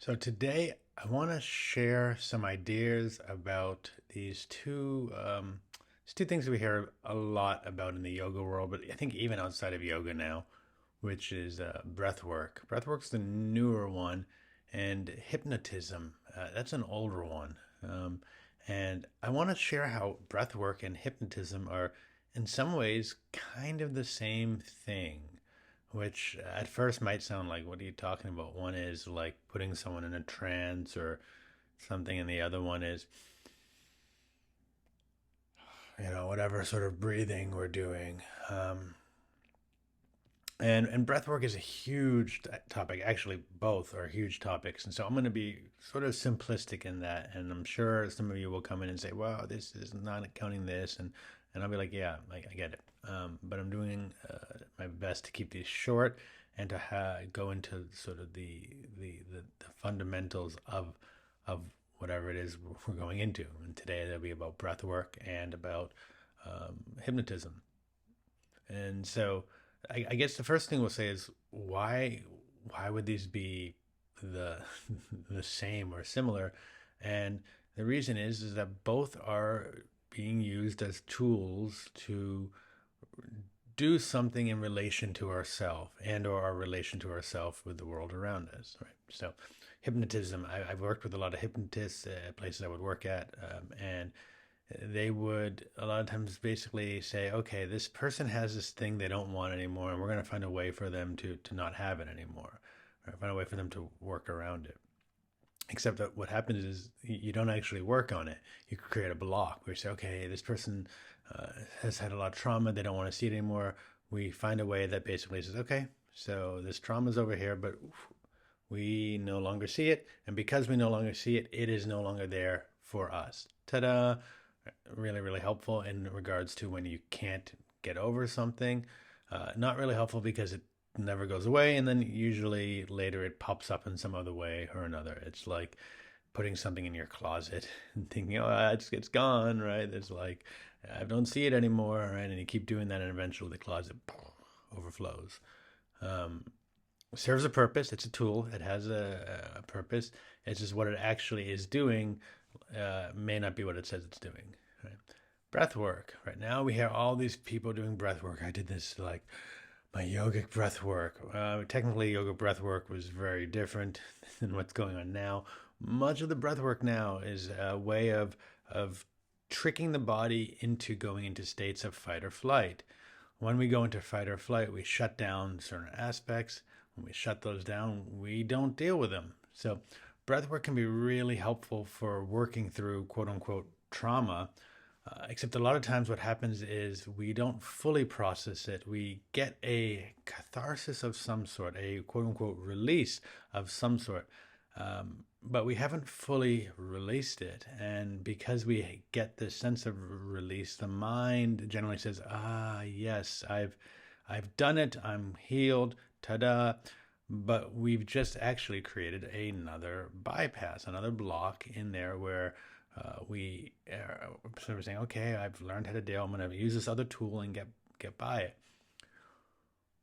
So today I want to share some ideas about these two things we hear a lot about in the yoga world, but I think even outside of yoga now, which is breath work. Breath work's the newer one, and hypnotism, that's an older one. And I want to share how breath work and hypnotism are, in some ways, kind of the same thing, which at first might sound like, what are you talking about? One is like putting someone in a trance or something, and the other one is, whatever sort of breathing we're doing. And breath work is a huge topic. Actually, both are huge topics. And so I'm going to be sort of simplistic in that. And I'm sure some of you will come in and say, wow, this is not counting this. And I'll be like, yeah, like, I get it. But I'm doing my best to keep these short and to go into sort of the fundamentals of whatever it is we're going into. And today there'll be about breath work and about hypnotism. And so I guess the first thing we'll say is why would these be the the same or similar? And the reason is that both are being used as tools to do something in relation to ourself and or our relation to ourself with the world around us, right? So hypnotism, I've worked with a lot of hypnotists at places I would work at, and they would a lot of times basically say, okay, this person has this thing they don't want anymore, and we're going to find a way for them to not have it anymore, or find a way for them to work around it. Except that what happens is you don't actually work on it. You create a block where you say, okay, this person has had a lot of trauma. They don't want to see it anymore. We find a way that basically says, okay, so this trauma is over here, but we no longer see it. And because we no longer see it, it is no longer there for us. Ta-da! Really, really helpful in regards to when you can't get over something. Not really helpful because it never goes away, and then usually later it pops up in some other way or another. It's like putting something in your closet and thinking, oh, it's gone, right? It's like, I don't see it anymore, right? And you keep doing that, and eventually the closet overflows. Serves a purpose. It's a tool. It has a purpose. It's just what it actually is doing may not be what it says it's doing. Right? Breath work. Right now we hear all these people doing breath work. I did this like my yogic breath work. Technically, yoga breath work was very different than what's going on now. Much of the breath work now is a way of tricking the body into going into states of fight or flight. When we go into fight or flight, we shut down certain aspects. When we shut those down, we don't deal with them. So breath work can be really helpful for working through quote unquote trauma. Except a lot of times what happens is we don't fully process it. We get a catharsis of some sort, a quote unquote release of some sort, but we haven't fully released it. And because we get this sense of release, the mind generally says, ah, yes, I've done it. I'm healed. Ta-da. But we've just actually created another bypass, another block in there where we are sort of saying, okay, I've learned how to deal. I'm going to use this other tool and get by it.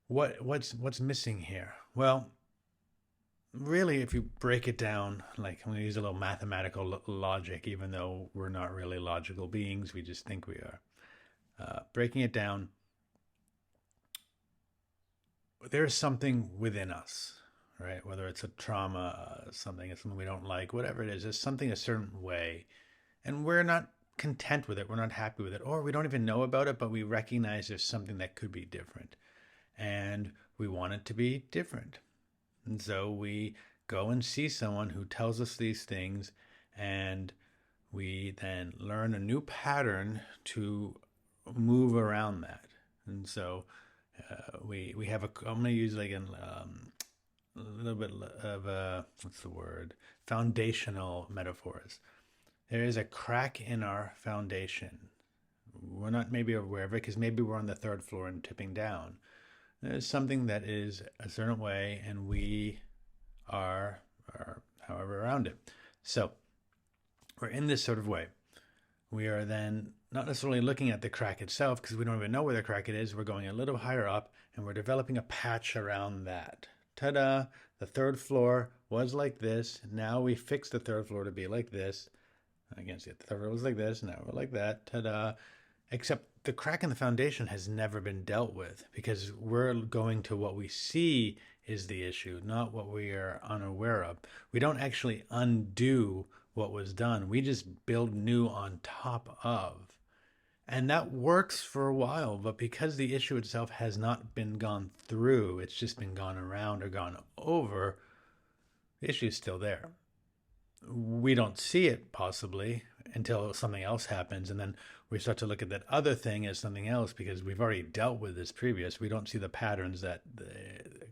What's missing here? Well, really, if you break it down, like I'm going to use a little mathematical logic, even though we're not really logical beings, we just think we are. Breaking it down, there's something within us, right? Whether it's a trauma, something we don't like, whatever it is, there's something a certain way, and we're not content with it. We're not happy with it, or we don't even know about it, but we recognize there's something that could be different, and we want it to be different. And so we go and see someone who tells us these things, and we then learn a new pattern to move around that. And so we have I'm going to use like a little bit of what's the word? Foundational metaphors. There is a crack in our foundation. We're not maybe aware of it because maybe we're on the third floor and tipping down. There's something that is a certain way, and we are however around it. So we're in this sort of way. We are then not necessarily looking at the crack itself because we don't even know where the crack it is. We're going a little higher up, and we're developing a patch around that. Ta-da! The third floor was like this. Now we fixed the third floor to be like this. Again, see, the third floor was like this. Now we're like that. Ta-da. Except the crack in the foundation has never been dealt with because we're going to what we see is the issue, not what we are unaware of. We don't actually undo what was done. We just build new on top of. And that works for a while, but because the issue itself has not been gone through, it's just been gone around or gone over, the issue is still there. We don't see it possibly until something else happens, and then we start to look at that other thing as something else because we've already dealt with this previous. We don't see the patterns that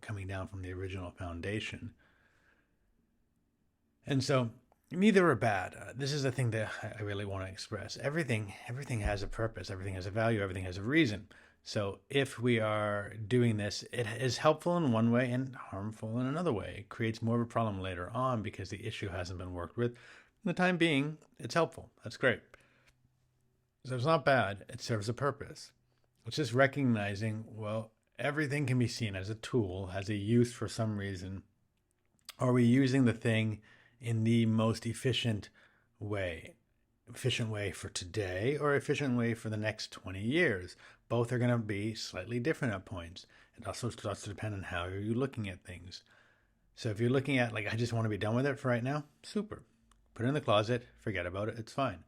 coming down from the original foundation. And so neither are bad. This is the thing that I really want to express. Everything has a purpose. Everything has a value. Everything has a reason. So if we are doing this, it is helpful in one way and harmful in another way. It creates more of a problem later on because the issue hasn't been worked with. For the time being, it's helpful. That's great. So it's not bad. It serves a purpose. It's just recognizing, well, everything can be seen as a tool, has a use for some reason. Are we using the thing in the most efficient way for today or efficient way for the next 20 years? Both are going to be slightly different at points. It also starts to depend on how you're looking at things. So if you're looking at like, I just want to be done with it for right now, super. Put it in the closet, forget about it, it's fine.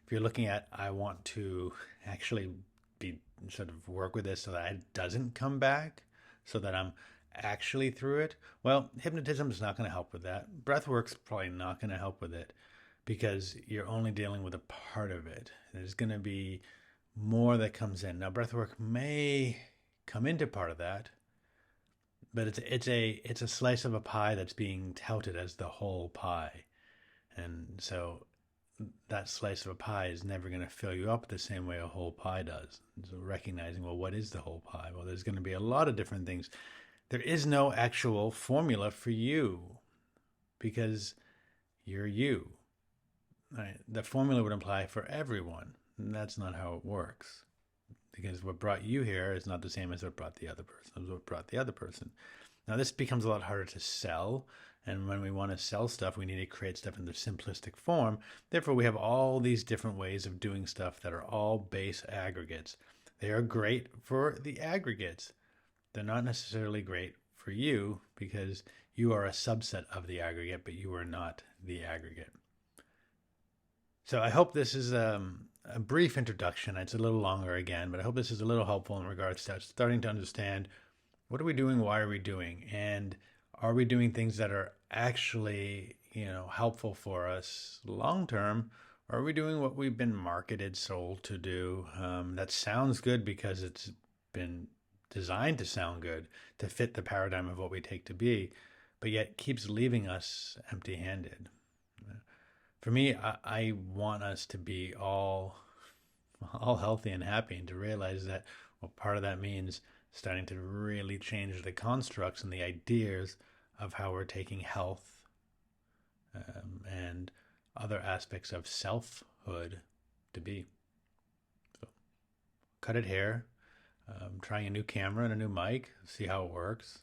If you're looking at, I want to actually be sort of work with this so that it doesn't come back, so that I'm actually through it, well, hypnotism is not going to help with that. Breathwork's probably not going to help with it because you're only dealing with a part of it. There's going to be more that comes in. Now, breathwork may come into part of that, but it's a slice of a pie that's being touted as the whole pie. And so that slice of a pie is never going to fill you up the same way a whole pie does. So recognizing, well, what is the whole pie? Well, there's going to be a lot of different things. There is no actual formula for you because you're you. Right? The formula would imply for everyone. And that's not how it works. Because what brought you here is not the same as what brought the other person. What brought the other person. Now this becomes a lot harder to sell. And when we want to sell stuff, we need to create stuff in the simplistic form. Therefore, we have all these different ways of doing stuff that are all base aggregates. They are great for the aggregates. They're not necessarily great for you because you are a subset of the aggregate, but you are not the aggregate. So I hope this is a brief introduction. It's a little longer again, but I hope this is a little helpful in regards to starting to understand what are we doing, why are we doing, and are we doing things that are actually, helpful for us long term? Or are we doing what we've been marketed, sold to do? That sounds good because it's been designed to sound good, to fit the paradigm of what we take to be, but yet keeps leaving us empty-handed. For me, I want us to be all healthy and happy, and to realize that part of that means starting to really change the constructs and the ideas of how we're taking health and other aspects of selfhood to be. So, cut it here. Trying a new camera and a new mic, see how it works.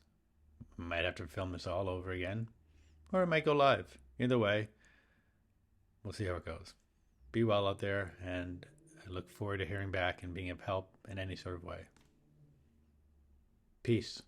Might have to film this all over again, or it might go live. Either way, we'll see how it goes. Be well out there, and I look forward to hearing back and being of help in any sort of way. Peace.